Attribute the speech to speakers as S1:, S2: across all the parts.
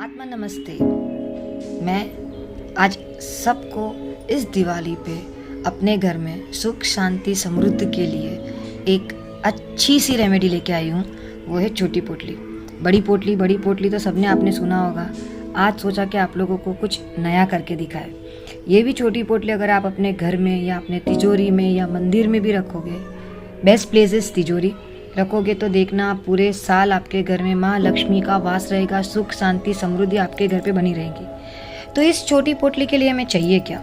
S1: आत्मा नमस्ते। मैं आज सबको इस दिवाली पे अपने घर में सुख शांति समृद्धि के लिए एक अच्छी सी रेमेडी लेके आई हूँ। वो है छोटी पोटली। बड़ी पोटली तो सबने आपने सुना होगा। आज सोचा कि आप लोगों को कुछ नया करके दिखाए। ये भी छोटी पोटली अगर आप अपने घर में या अपने तिजोरी में या मंदिर में भी रखोगे, बेस्ट प्लेसेस तिजोरी रखोगे तो देखना आप पूरे साल आपके घर में माँ लक्ष्मी का वास रहेगा। सुख शांति समृद्धि आपके घर पे बनी रहेगी। तो इस छोटी पोटली के लिए हमें चाहिए क्या?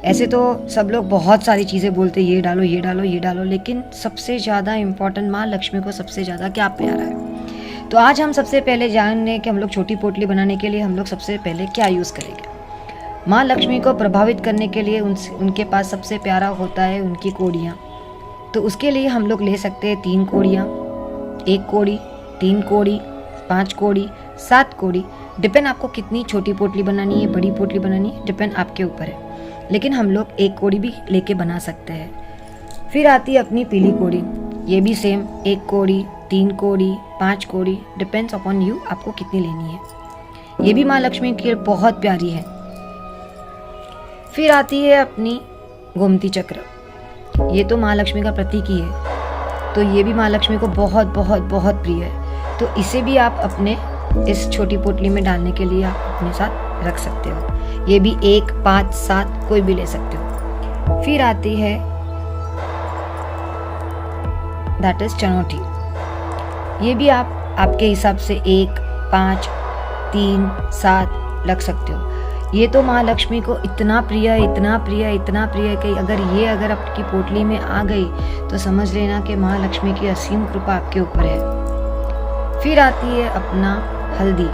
S1: ऐसे तो सब लोग बहुत सारी चीज़ें बोलते ये डालो ये डालो ये डालो, लेकिन सबसे ज़्यादा इम्पॉर्टेंट माँ लक्ष्मी को सबसे ज़्यादा क्या प्यारा है। तो आज हम सबसे पहले जानेंगे कि हम लोग छोटी पोटली बनाने के लिए हम लोग सबसे पहले क्या यूज़ करेंगे। माँ लक्ष्मी को प्रभावित करने के लिए उनके पास सबसे प्यारा होता है उनकी कोड़ियाँ। तो उसके लिए हम लोग ले सकते हैं 3 कोड़ियाँ, 1 कोड़ी, 3 कोड़ी, 5 कोड़ी, 7 कोड़ी। डिपेंड आपको कितनी छोटी पोटली बनानी है, बड़ी पोटली बनानी है, डिपेंड आपके ऊपर है। लेकिन हम लोग 1 कोड़ी भी लेके बना सकते हैं। फिर आती है अपनी पीली कोड़ी। ये भी सेम 1 कोड़ी, 3 कोड़ी, 5 कोड़ी, डिपेंड्स अपॉन यू आपको कितनी लेनी है। ये भी माँ लक्ष्मी की बहुत प्यारी है। फिर आती है अपनी गोमती चक्र। ये तो माँ लक्ष्मी का प्रतीक ही है, तो ये भी माँ लक्ष्मी को बहुत बहुत बहुत प्रिय है। तो इसे भी आप अपने इस छोटी पोटली में डालने के लिए आप अपने साथ रख सकते हो। ये भी 1, 5, 7 कोई भी ले सकते हो। फिर आती है दैट इज चनौटी। ये भी आप आपके हिसाब से 1, 5, 3, 7 रख सकते हो। ये तो माँ लक्ष्मी को इतना प्रिय है, इतना प्रिय, इतना प्रिय कि अगर आपकी पोटली में आ गई तो समझ लेना कि माँ लक्ष्मी की असीम कृपा आपके ऊपर है। फिर आती है अपना हल्दी।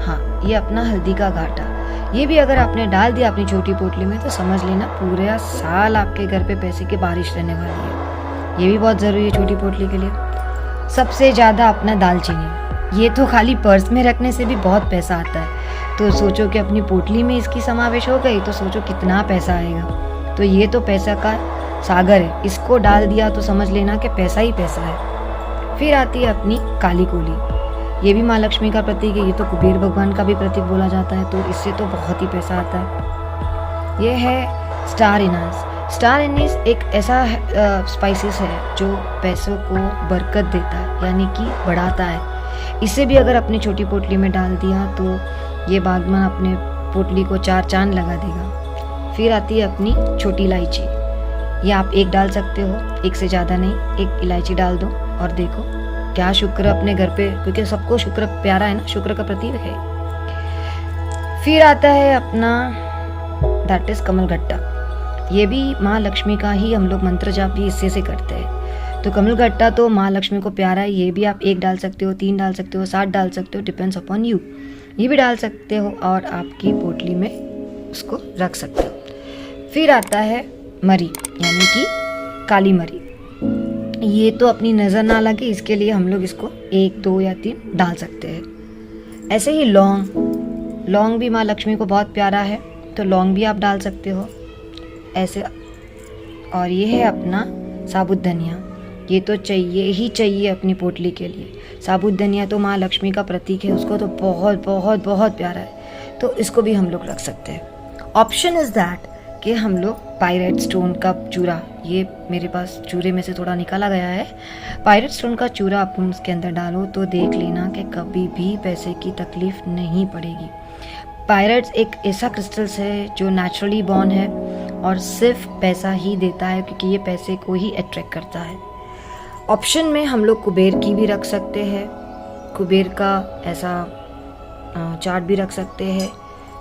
S1: हाँ, ये अपना हल्दी का घाटा। ये भी अगर आपने डाल दिया अपनी छोटी पोटली में तो समझ लेना पूरे साल आपके घर पे पैसे की बारिश रहने वाली है। ये भी बहुत ज़रूरी है छोटी पोटली के लिए। सबसे ज़्यादा अपना दालचीनी। ये तो खाली पर्स में रखने से भी बहुत पैसा आता है। तो सोचो कि अपनी पोटली में इसकी समावेश हो गई तो सोचो कितना पैसा आएगा। तो ये तो पैसा का सागर है। इसको डाल दिया तो समझ लेना कि पैसा ही पैसा है। फिर आती है अपनी काली कोली। ये भी माँ लक्ष्मी का प्रतीक है। ये तो कुबेर भगवान का भी प्रतीक बोला जाता है, तो इससे तो बहुत ही पैसा आता है। ये है स्टार एनीस। स्टार एनीस एक ऐसा स्पाइसेस है जो पैसों को बरकत देता है, यानी कि बढ़ाता है। इसे भी अगर अपनी छोटी पोटली में डाल दिया तो ये बागवान अपने पोटली को 4 चांद लगा देगा। फिर आती है अपनी छोटी इलायची। ये आप 1 डाल सकते हो, 1 से ज़्यादा नहीं। 1 इलायची डाल दो और देखो क्या शुक्र अपने घर पे, क्योंकि सबको शुक्र प्यारा है ना, शुक्र का प्रतीक है। फिर आता है अपना दैट इज कमलगट्टा। ये भी माँ लक्ष्मी का ही हम लोग मंत्र जाप भी इससे से करते हैं। तो कमलगट्टा तो माँ लक्ष्मी को प्यारा है। ये भी आप 1 डाल सकते हो, 3 डाल सकते हो, 7 डाल सकते हो, डिपेंड्स अपॉन यू। ये भी डाल सकते हो और आपकी पोटली में उसको रख सकते हो। फिर आता है मरी, यानी कि काली मरी। ये तो अपनी नज़र ना लगे इसके लिए हम लोग इसको 1, 2 या 3 डाल सकते हैं। ऐसे ही लौंग भी माँ लक्ष्मी को बहुत प्यारा है, तो लौंग भी आप डाल सकते हो ऐसे। और ये है अपना साबुत धनिया। ये तो चाहिए ही चाहिए अपनी पोटली के लिए। साबुत धनिया तो माँ लक्ष्मी का प्रतीक है, उसको तो बहुत बहुत बहुत प्यारा है, तो इसको भी हम लोग रख सकते हैं। ऑप्शन इज दैट कि हम लोग पायरेट स्टोन का चूरा, ये मेरे पास चूरे में से थोड़ा निकाला गया है, पायरेट स्टोन का चूरा आप उसके अंदर डालो तो देख लेना कि कभी भी पैसे की तकलीफ नहीं पड़ेगी। पायरेट्स एक ऐसा क्रिस्टल्स है जो नेचुरली बॉर्न है और सिर्फ पैसा ही देता है, क्योंकि ये पैसे को ही अट्रैक्ट करता है। ऑप्शन में हम लोग कुबेर की भी रख सकते हैं, कुबेर का ऐसा चार्ट भी रख सकते हैं,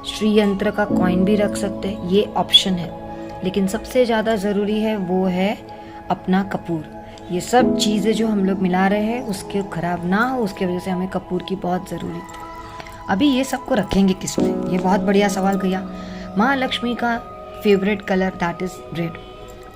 S1: श्री यंत्र का कॉइन भी रख सकते हैं। ये ऑप्शन है, लेकिन सबसे ज़्यादा ज़रूरी है वो है अपना कपूर। ये सब चीज़ें जो हम लोग मिला रहे हैं उसके ख़राब ना हो, उसके वजह से हमें कपूर की बहुत ज़रूरत है। अभी ये सबको रखेंगे किस में? ये बहुत बढ़िया सवाल किया। माँ लक्ष्मी का favourite colour that is red.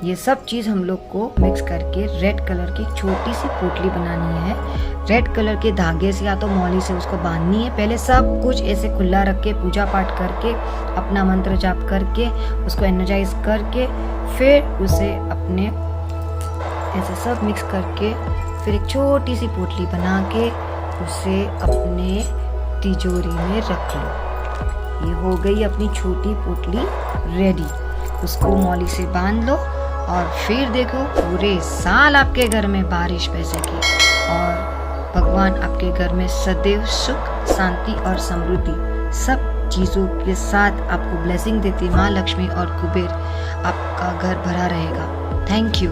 S1: ये सब चीज़ हम लोग को मिक्स करके रेड कलर की छोटी सी पोटली बनानी है। रेड कलर के धागे से या तो मौली से उसको बांधनी है। पहले सब कुछ ऐसे खुला रख के पूजा पाठ करके अपना मंत्र जाप करके उसको एनर्जाइज करके फिर उसे अपने ऐसे सब मिक्स करके फिर एक छोटी सी पोटली बना के उसे अपने तिजोरी में रख लो। ये हो गई अपनी छोटी पोटली रेडी। उसको मौली से बांध लो और फिर देखो पूरे साल आपके घर में बारिश बरसेगी और भगवान आपके घर में सदैव सुख, शांति और समृद्धि सब चीज़ों के साथ आपको ब्लेसिंग देती माँ लक्ष्मी और कुबेर आपका घर भरा रहेगा। Thank you.